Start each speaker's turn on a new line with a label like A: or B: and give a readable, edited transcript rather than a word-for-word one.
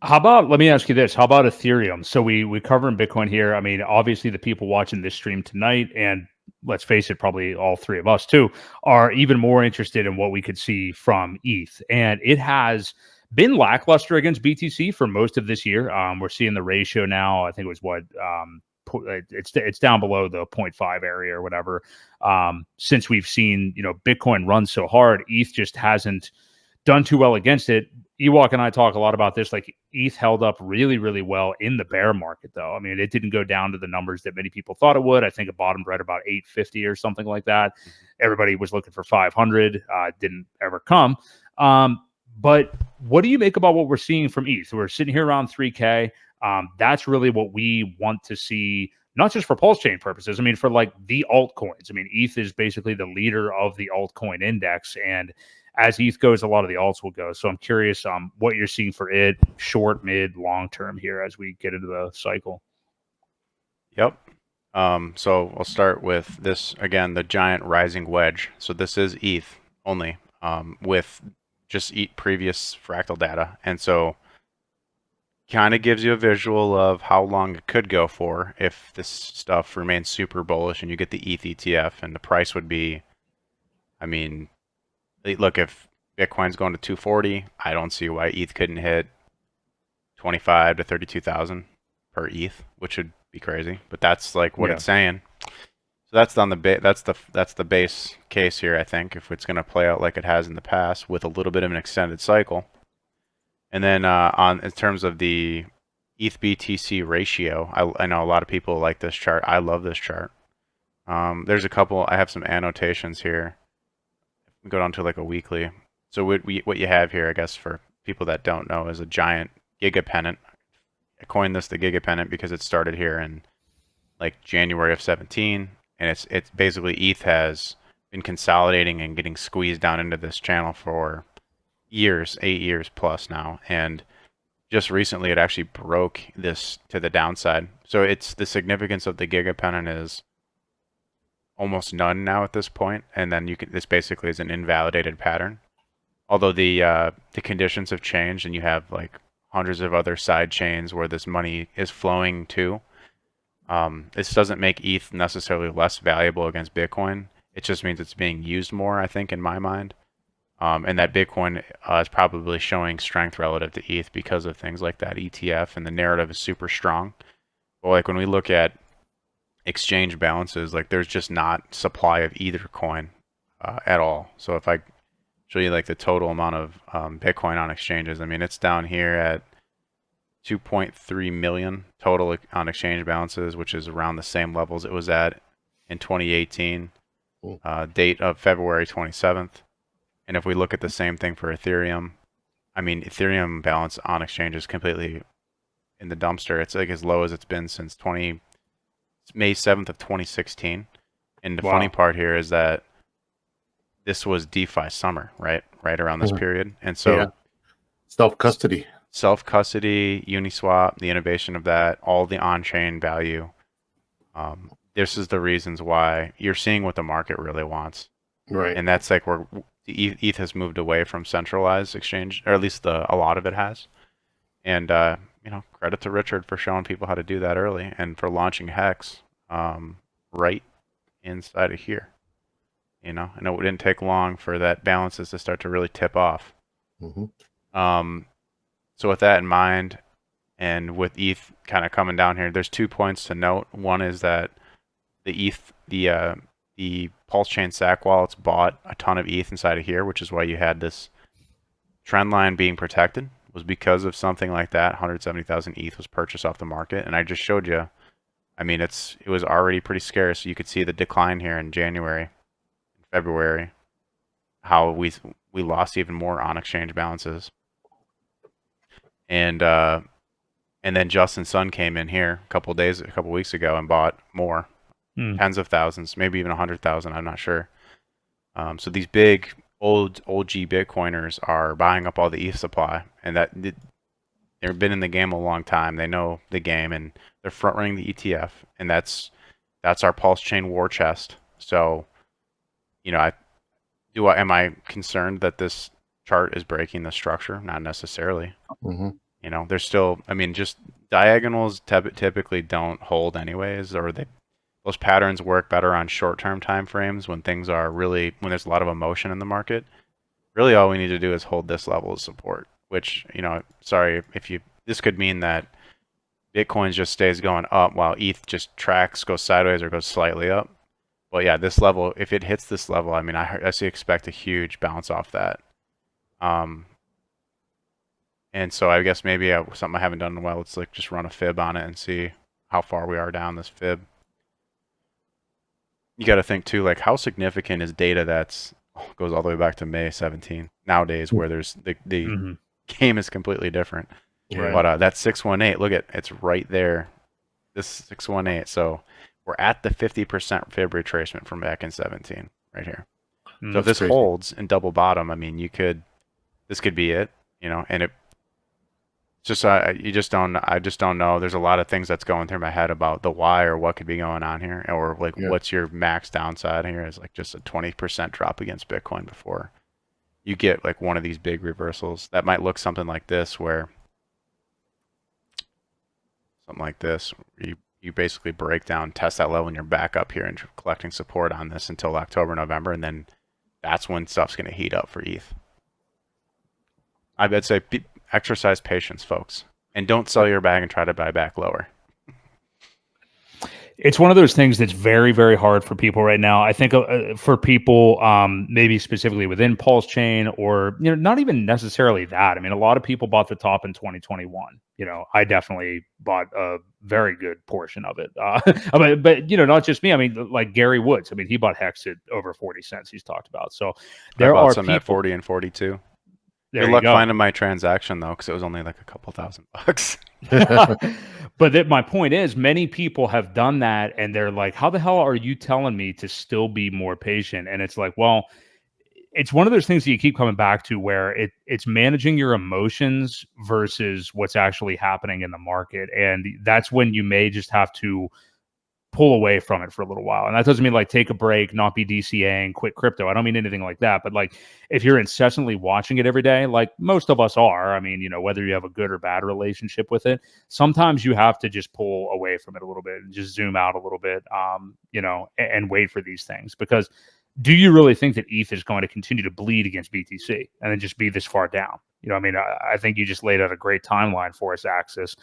A: How about, let me ask you this. How about Ethereum? So we cover in Bitcoin here. I mean, obviously the people watching this stream tonight, and let's face it, probably all three of us too, are even more interested in what we could see from ETH. And it has been lackluster against BTC for most of this year. We're seeing the ratio now. I think it was what it's down below the 0.5 area or whatever. Since we've seen, Bitcoin run so hard, ETH just hasn't done too well against it. Ewok and I talk a lot about this. Like, ETH held up really, really well in the bear market, though. I mean, it didn't go down to the numbers that many people thought it would. I think it bottomed right about 850 or something like that. Everybody was looking for 500. Didn't ever come. But what do you make about what we're seeing from ETH? We're sitting here around 3K. That's really what we want to see, not just for pulse chain purposes. I mean, for like the altcoins. I mean, ETH is basically the leader of the altcoin index, and as ETH goes, a lot of the alts will go. So I'm curious what you're seeing for it, short, mid, long term here as we get into the cycle.
B: Yep. So we'll start with this again, the giant rising wedge. So this is ETH only, with just ETH previous fractal data, and so kind of gives you a visual of how long it could go for if this stuff remains super bullish and you get the ETH ETF, and the price would be, I mean, look, if Bitcoin's going to 240, I don't see why ETH couldn't hit 25 to 32,000 per ETH, which would be crazy. But that's like what
A: Yeah.
B: it's saying. So that's on the that's the base case here. I think if it's going to play out like it has in the past with a little bit of an extended cycle, and then on in terms of the ETH BTC ratio, I know a lot of people like this chart. I love this chart. There's a couple. I have some annotations here. Go down to like a weekly. So what you have here, I guess, for people that don't know, is a giant giga pennant. I coined this the giga pennant because it started here in like January of 17, and it's basically ETH has been consolidating and getting squeezed down into this channel for years, 8 years plus now, and just recently it actually broke this to the downside. So it's the significance of the giga pennant is almost none now at this point, and then this basically is an invalidated pattern. Although the conditions have changed, and you have like hundreds of other side chains where this money is flowing to. This doesn't make ETH necessarily less valuable against Bitcoin. It just means it's being used more, I think, in my mind. And that Bitcoin is probably showing strength relative to ETH because of things like that ETF, and the narrative is super strong. But like when we look at exchange balances, like there's just not supply of either coin at all. So if I show you like the total amount of Bitcoin on exchanges, I mean it's down here at 2.3 million total on exchange balances, which is around the same levels it was at in 2018, date of February 27th. And if we look at the same thing for Ethereum, I mean Ethereum balance on exchange is completely in the dumpster. It's like as low as it's been since May 7th of 2016. And the funny
A: Wow.
B: part here is that this was DeFi summer, right? Right around this period. And
C: Yeah.
B: so
C: Self-custody.
B: self-custody, Uniswap, the innovation of that, all the on-chain value. This is the reasons why you're seeing what the market really wants.
C: Right.
B: And that's like where ETH has moved away from centralized exchange, or at least a lot of it has. And credit to Richard for showing people how to do that early, and for launching Hex right inside of here. I know it didn't take long for that balances to start to really tip off.
C: Mm-hmm.
B: So with that in mind, and with ETH kind of coming down here, there's 2 points to note. One is that the Pulse Chain SAC wallets bought a ton of ETH inside of here, which is why you had this trend line being protected, was because of something like that. 170,000 ETH was purchased off the market, and I just showed you. I mean, it was already pretty scarce. You could see the decline here in January, February, how we lost even more on exchange balances, and then Justin Sun came in here a couple weeks ago and bought more, tens of thousands, maybe even 100,000. I'm not sure. So these big old OG Bitcoiners are buying up all the ETH supply, and they've been in the game a long time. They know the game, and they're front running the ETF, and that's our Pulse Chain war chest. So, am I concerned that this chart is breaking the structure? Not necessarily.
C: Mm-hmm.
B: You know, there's still, I mean, just diagonals typically don't hold anyways, or those patterns work better on short-term time frames when things are really, when there's a lot of emotion in the market. Really all we need to do is hold this level of support, which, you know, sorry, this could mean that Bitcoin just stays going up while ETH just tracks, goes sideways or goes slightly up. Well, yeah, this level, if it hits this level, I mean, I expect a huge bounce off that. And so I guess maybe something I haven't done in a while, let's like just run a fib on it and see how far we are down this fib. You got to think too, like how significant is data that's goes all the way back to May 17 nowadays, where there's the game is completely different.
C: Right.
B: But that 618, look at it's right there. This 618. So we're at the 50% fib retracement from back in 17 right here. So if this
C: crazy.
B: holds and double bottom, I mean, this could be it, you know, and it just, I just don't know. There's a lot of things that's going through my head about the why or what could be going on here, or like what's your max downside here is like just a 20% drop against Bitcoin before you get like one of these big reversals. That might look something like this, where you basically break down, test that level, and you're back up here and collecting support on this until October, November, and then that's when stuff's going to heat up for ETH. I'd say exercise patience, folks, and don't sell your bag and try to buy back lower.
A: It's one of those things that's very, very hard for people right now. I think for people, maybe specifically within Pulse Chain, or not even necessarily that. I mean, a lot of people bought the top in 2021. I definitely bought a very good portion of it. But not just me. I mean, like Gary Woods. I mean, he bought Hex at over 40 cents. He's talked about. So there are
B: some
A: people
B: at 40 and 42.
A: There
B: Good
A: you
B: luck
A: go.
B: finding my transaction though, because it was only like a couple $1,000.
A: But my point is, many people have done that, and they're like, "How the hell are you telling me to still be more patient?" And it's like, well, it's one of those things that you keep coming back to, where it's managing your emotions versus what's actually happening in the market, and that's when you may just have to pull away from it for a little while. And that doesn't mean like take a break, not be DCAing, quit crypto. I don't mean anything like that. But like if you're incessantly watching it every day, like most of us are, I mean, whether you have a good or bad relationship with it, sometimes you have to just pull away from it a little bit and just zoom out a little bit, and wait for these things. Because do you really think that ETH is going to continue to bleed against BTC and then just be this far down? I mean, I think you just laid out a great timeline for us, Axis.